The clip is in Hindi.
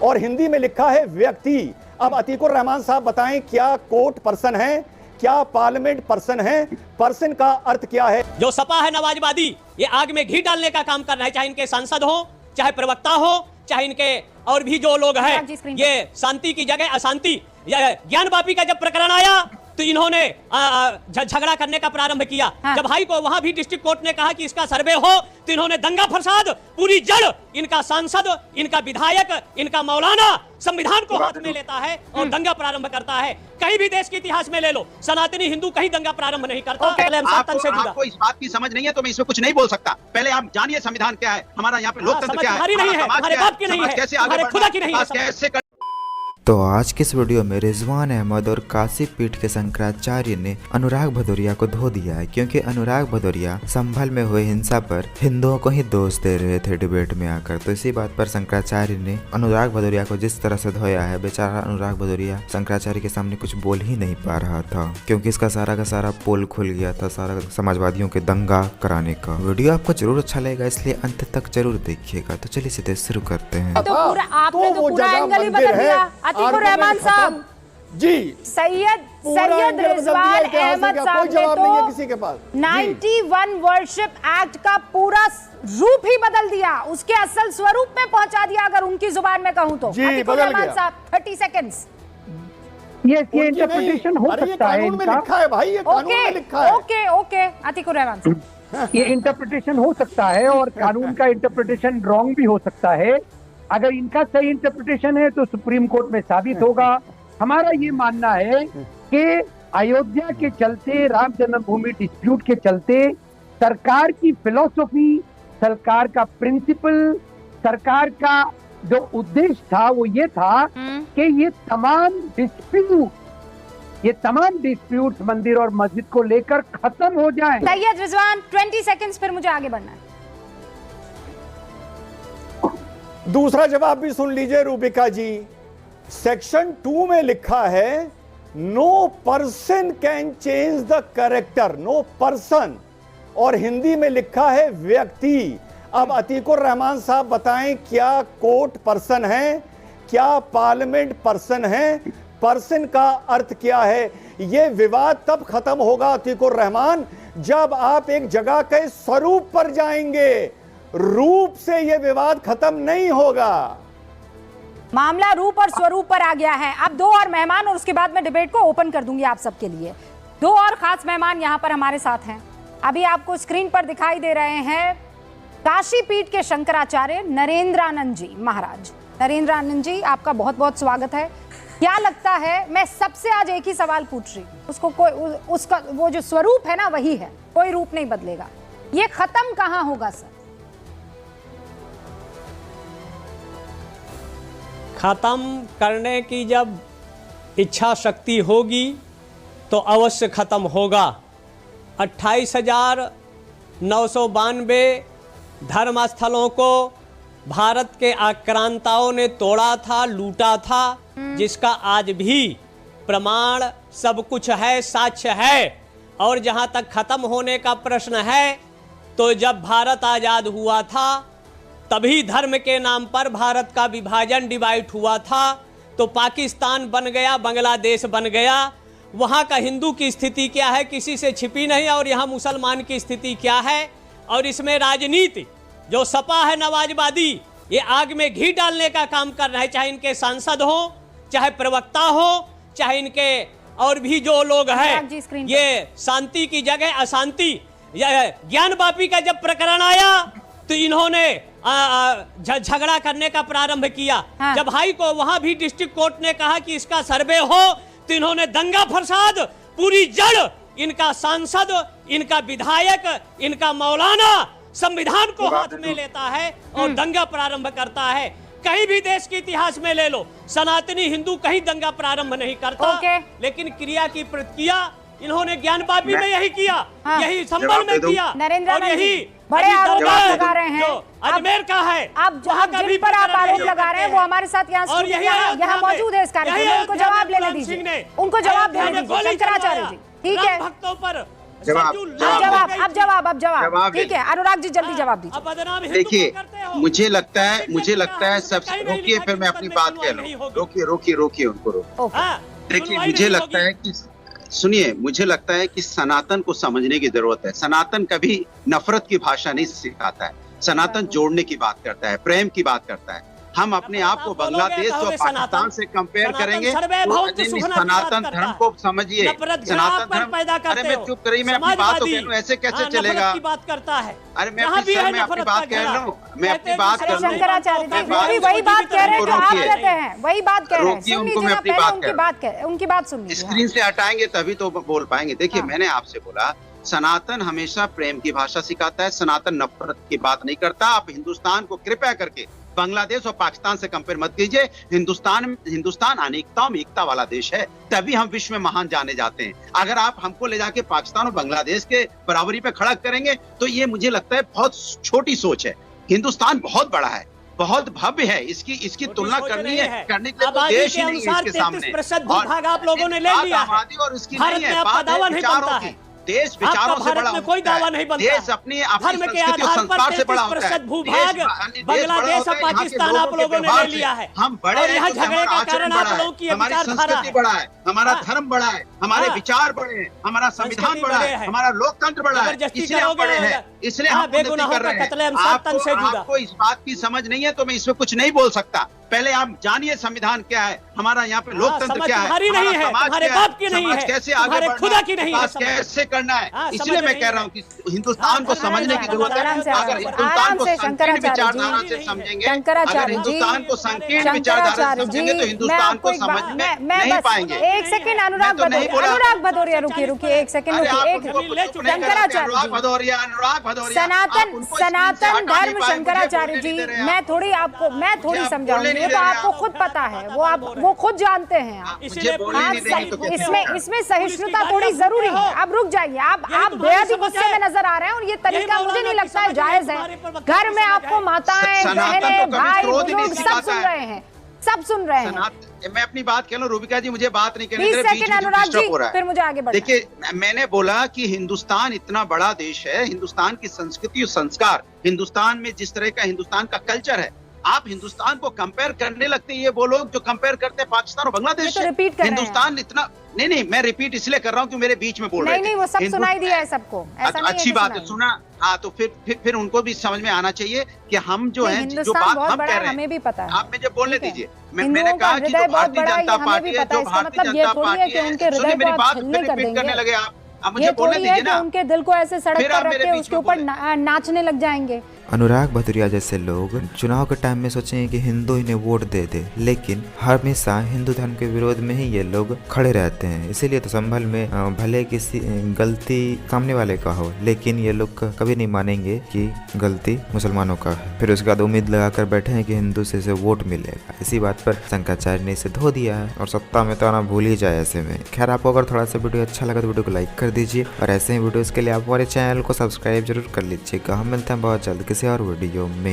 और हिंदी में लिखा है व्यक्ति। अब अतीकुर रहमान साहब बताएं, क्या कोर्ट पर्सन है, क्या पार्लियामेंट पर्सन है, पर्सन का अर्थ क्या है? जो सपा है नवाजवादी, ये आग में घी डालने का काम कर रहा है, चाहे इनके सांसद हो, चाहे प्रवक्ता हो, चाहे इनके और भी जो लोग हैं। ये शांति की जगह अशांति। ज्ञान वापी का जब प्रकरण आया तो इन्होंने झगड़ा करने का प्रारंभ किया। जब हाई को वहां भी डिस्ट्रिक्ट कोर्ट ने कहा कि इसका सर्वे हो तो इन्होंने दंगा फसाद, पूरी जड़ इनका सांसद, इनका विधायक, इनका मौलाना संविधान को हाथ में लेता है और दंगा प्रारंभ करता है। कहीं भी देश के इतिहास में ले लो, सनातनी हिंदू कहीं दंगा प्रारंभ नहीं करता। आपको इस बात की समझ नहीं है तो मैं इसमें कुछ नहीं बोल सकता। पहले आप जानिए संविधान क्या है, हमारा यहाँ पे लोकतंत्र क्या है, हमारे बाप की नहीं है, हमारे खुदा की नहीं है। तो आज के इस वीडियो में रिजवान अहमद और काशी पीठ के शंकराचार्य ने अनुराग भदौरिया को धो दिया है, क्योंकि अनुराग भदौरिया संभल में हुए हिंसा पर हिंदुओं को ही दोष दे रहे थे डिबेट में आकर। तो इसी बात पर शंकराचार्य ने अनुराग भदौरिया को जिस तरह से धोया है, बेचारा अनुराग भदौरिया शंकराचार्य के सामने कुछ बोल ही नहीं पा रहा था, क्योंकि इसका सारा का सारा पोल खुल गया था, सारा समाजवादियों के दंगा कराने का। वीडियो आपको जरूर अच्छा लगेगा, इसलिए अंत तक जरूर देखिएगा। तो चलिए सीधे शुरू करते हैं। आपने तो पूरा एंगल ही बदल दिया। अतीकुर रहमान साहब जी, सैयद रिजवान अहमद साहब ने तो किसी के पास 91 वर्शिप एक्ट का पूरा रूप ही बदल दिया, उसके असल स्वरूप में पहुंचा दिया, अगर उनकी जुबान में कहूं तो। अतीकुर रहमान साहब 30 सेकंड्स। ये इंटरप्रिटेशन हो सकता है, कानून में लिखा है भाई, ये कानून में लिखा है। ओके अतीकुर रहमान साहब, ये इंटरप्रिटेशन हो सकता है और कानून का इंटरप्रिटेशन रॉन्ग भी हो सकता है। अगर इनका सही इंटरप्रिटेशन है तो सुप्रीम कोर्ट में साबित होगा। हमारा ये मानना है कि अयोध्या के चलते, राम जन्मभूमि डिस्प्यूट के चलते सरकार की फिलॉसफी, सरकार का प्रिंसिपल, सरकार का जो उद्देश्य था वो ये था कि ये तमाम डिस्प्यूट मंदिर और मस्जिद को लेकर खत्म हो जाए। सैयद रिजवान 20 सेकंड्स, फिर मुझे आगे बढ़ना है। दूसरा जवाब भी सुन लीजिए रूबिका जी। सेक्शन 2 में लिखा है no person can change the character, no person, और हिंदी में लिखा है व्यक्ति। अब अतीकुर रहमान साहब बताएं, क्या कोर्ट पर्सन है, क्या पार्लियामेंट पर्सन है, पर्सन का अर्थ क्या है? यह विवाद तब खत्म होगा अतीकुर रहमान, जब आप एक जगह के स्वरूप पर जाएंगे। रूप से यह विवाद खत्म नहीं होगा। मामला रूप और स्वरूप पर आ गया है। अब दो और मेहमान, और उसके बाद मैं डिबेट को ओपन कर दूंगी आप सबके लिए। दो और खास मेहमान यहां पर हमारे साथ हैं। अभी आपको स्क्रीन पर दिखाई दे रहे हैं काशी पीठ के शंकराचार्य नरेंद्रानंद जी महाराज। नरेंद्रानंद जी, आपका बहुत बहुत स्वागत है। क्या लगता है, मैं सबसे आज एक ही सवाल पूछ रही हूं, उसका वो जो स्वरूप है ना वही है, कोई रूप नहीं बदलेगा। ये खत्म कहां होगा सर? खत्म करने की जब इच्छा शक्ति होगी तो अवश्य खत्म होगा। 28,992 धर्मस्थलों को भारत के आक्रांताओं ने तोड़ा था, लूटा था, जिसका आज भी प्रमाण सब कुछ है, साक्ष्य है। और जहां तक खत्म होने का प्रश्न है, तो जब भारत आजाद हुआ था तभी धर्म के नाम पर भारत का विभाजन, डिवाइड हुआ था, तो पाकिस्तान बन गया, बांग्लादेश बन गया। वहाँ का हिंदू की स्थिति क्या है, किसी से छिपी नहीं, और यहाँ मुसलमान की स्थिति क्या है। और इसमें राजनीति, जो सपा है नवाजवादी, ये आग में घी डालने का काम कर रहा है, चाहे इनके सांसद हो, चाहे प्रवक्ता हो, चाहे इनके और भी जो लोग हैं। ये शांति की जगह अशांति। ज्ञान वापी का जब प्रकरण आया तो इन्होंने झगड़ा करने का प्रारंभ किया। जब हाई को वहां भी डिस्ट्रिक्ट कोर्ट ने कहा कि इसका सर्वे हो तो इन्होंने दंगा फसाद, पूरी जड़ इनका सांसद, इनका विधायक, इनका मौलाना संविधान को हाथ में लेता है और दंगा प्रारंभ करता है। कहीं भी देश के इतिहास में ले लो, सनातनी हिंदू कहीं दंगा प्रारंभ नहीं करता। लेकिन क्रिया की प्रतिक्रिया इन्होंने ज्ञान वापी में यही किया, यही संभल में किया, और यही बड़े आरोप लगा रहे हैं। अजमेर का है, अब जिन पर आप आरोप लगा रहे हैं वो हमारे साथ यहाँ मौजूद है इस कार्यक्रम में, उनको जवाब लेने दीजिए, उनको जवाब देने दीजिए शंकराचार्य जी। ठीक है, भक्तों पर जवाब अब जवाब ठीक है अनुराग जी जल्दी जवाब दीजिए। अब बदनाम हिंदू देखिए, को करते हो। मुझे लगता है लेकिन सब सच्चाई नहीं रोकिए, है फिर कि मैं अपनी में बात सुनवाई कह नहीं लूं। होगी। रोकिए उनको रोकिए। ओके देखिए, सुनवाई मुझे नहीं लगता होगी। है कि सुनिए, मुझे लगता है कि सनातन को समझने की जरूरत है। सनातन कभी नफरत की भाषा नहीं सिखाता है। सनातन जोड़ने की बात करता है, प्रेम की बात करता है। हम अपने आप को बांग्लादेश और पाकिस्तान से कंपेयर करेंगे सनातन धर्म को समझिए। सनातन धर्म अरे मैं चुप करिए, मैं अपनी बात तो कह लूं, ऐसे कैसे चलेगा? बात करता है। अरे मैं अपनी बात कह रहा हूँ, मैं अपनी बात अरे कर लूं। शंकराचार्य जी वो भी वही बात कह रहे हैं जो आप कहते हैं, वही बात कह रहे हैं। सुन लीजिए ना, पहले उनकी बात सुन लीजिए। स्क्रीन से हटाएंगे तभी तो बोल पाएंगे। देखिए, हाँ। मैंने आपसे बोला सनातन हमेशा प्रेम की भाषा सिखाता है, सनातन नफरत की बात नहीं करता। आप हिंदुस्तान को कृपया करके बांग्लादेश और पाकिस्तान से कंपेयर मत कीजिए। हिंदुस्तान अनेकता में एकता वाला देश है, तभी हम विश्व में महान जाने जाते हैं। अगर आप हमको ले जाके पाकिस्तान और बांग्लादेश के बराबरी पे खड़ा करेंगे तो ये मुझे लगता है बहुत छोटी सोच है। हिंदुस्तान बहुत बड़ा है, बहुत भव्य है, इसकी तुलना करनी है करने के लिए तो देश ही नहीं है इसके सामने। 33% भूभाग आप लोगों ने ले लिया है। आबादी और उसकी भारत नहीं में है, आपका बात दावा है नहीं विचारों बनता की। है। देश विचारों आपका से बड़ा भारत में कोई होता है। दावा नहीं बनता। देश अपनी धर्म के संस्कृति और आधार संस्कार पर से बड़ा होता है। 33% भूभाग बांग्लादेश और पाकिस्तान आप लोगों ने ले लिया है। हम बड़े और हैं यहाँ तो झगड़े हमारा का आचरण कारण आप बड़ा लोगों की है, हमारी विचारधारा संस्कृति है। बड़ा है, हमारा हाँ। धर्म बड़ा है, हमारे हाँ। विचार बड़े हैं, हमारा संविधान संस्कृति बड़ा बड़े है, है। हमारा लोकतंत्र बड़ा है, जबरदस्ती इसलिए हम करोगे बड़े ना, हैं, इसलिए हाँ, हम उन्नति बेगुनाहों कर का रहे कत्लेआम हैं। तन से जुदा। आपको इस बात की समझ नहीं है तो मैं इसमें कुछ नहीं बोल सकता। पहले आप जानिए संविधान क्या है, हमारा यहाँ पे लोकतंत्र समझ क्या है, तुम्हारी नहीं हमारा है, समाज तुम्हारे क्या है, बाप की नहीं समाज है, कैसे आगे तुम्हारे बढ़ना खुदा की नहीं है विकास समझ। कैसे करना है। हाँ, इसलिए समझ मैं नहीं कह रहा है। हूँ कि हिंदुस्तान को हाँ, समझने की जरूरत है। आराम से, अगर हिंदुस्तान को आराम से, संकीर्ण शंकराचार्य विचारधारा जी। से समझेंगे, शंकराचार्य अगर जी। हिंदुस्तान को संकीर्ण विचारधारा से शंकराचार्य समझेंगे तो जी, मैं हिंदुस्तान आपको को एक बात समझ मैं नहीं बस पाएंगे। एक सेकंड अनुराग मैं तो नहीं बोला। अनुराग भदौरिया रुकिए एक सेकंड अरे आप रुकिए। उनको एक चुप नहीं करोगे, शंकराचार्य अनुराग जी, भदौरिया, सनातन धर्म शंकराचार्य जी, मैं थोड़ी समझाऊंगी, ये तो आपको खुद पता है, वो खुद जानते हैं आप। मुझे बोलने नहीं देंगे तो कैसे? इसमें सहिष्णुता थोड़ी जरूरी है। आप रुक जाइए, आप बेहद ही गुस्से में नजर आ रहे हैं और ये तरीका मुझे नहीं लगता है जायज है। घर में आपको माताएं, बहनें, भाई, बुजुर्ग सब सुन रहे हैं, सब सुन रहे हैं। मैं अपनी बात कह लूं, रूबिका जी मुझे बात नहीं करने 20 दे रहे, सेकंड अनुराग जी, फिर मुझे आगे बढ़ना है। देखिए, मैंने बोला कि हिंदुस्तान इतना बड़ा देश है, हिंदुस्तान की संस्कृति और संस्कार, हिंदुस्तान में जिस तरह का हिंदुस्तान का कल्चर है, आप हिंदुस्तान को कंपेयर करने लगते हैं। ये वो लोग जो कंपेयर करते हैं पाकिस्तान और बांग्लादेश ये तो से। रिपीट कर रहे हैं हिंदुस्तान इतना नहीं, मैं रिपीट इसलिए कर रहा हूँ कि मेरे बीच में बोल रहे थे। नहीं, वो सब सुनाई दिया है सबको, ऐसा नहीं है अच्छी कि बात है, सुनाई। सुना। हाँ, तो फिर उनको भी समझ में आना चाहिए कि हम जो नहीं, हैं, जो हिंदुस्तान बात बहुत हम बड़ा कह है, रहे हैं, हमें भी पता है। आप मुझे बोलने ठीक है। दीजिए। मैंने हिंदुओं का कहा कि जो हृदय बहुत भारतीय बड़ा है, जनता हमें पार्टी भी है, पता है। जो इसका भारतीय मतलब ये जनता थोड़ी है पार्टी कि है, उनके सुनिए हृदय मेरी को बात, आप फिर छिलने कर रिपीट करने देंगे। लगे आप। मुझे ये बोलने थोड़ी है दीजिए कि ना। उनके दिल को ऐसे सड़क फिर पर आप रख मेरे के बीच उसके में ऊपर बोले। नाचने लग जाएंगे। अनुराग भदौरिया जैसे लोग चुनाव के टाइम में सोचेंगे कि हिंदू इन्हें वोट दे दे, लेकिन हमेशा हिंदू धर्म के विरोध में ही ये लोग खड़े रहते हैं। इसीलिए तो संभल में भले किसी गलती सामने वाले का हो, लेकिन ये लोग कभी नहीं मानेंगे कि गलती मुसलमानों का है। फिर उसके बाद उम्मीद लगाकर बैठे हैं कि हिंदू से इसे वोट मिलेगा। इसी बात पर शंकराचार्य ने इसे धो दिया है और सत्ता में तो आना भूल ही जाए ऐसे में। खैर, आपको अगर थोड़ा सा वीडियो अच्छा लगा तो वीडियो को लाइक कर दीजिए और ऐसे ही वीडियोस के लिए आप हमारे चैनल को सब्सक्राइब जरूर कर लीजिएगा। हम मिलते हैं बहुत जल्द किसी और वीडियो में।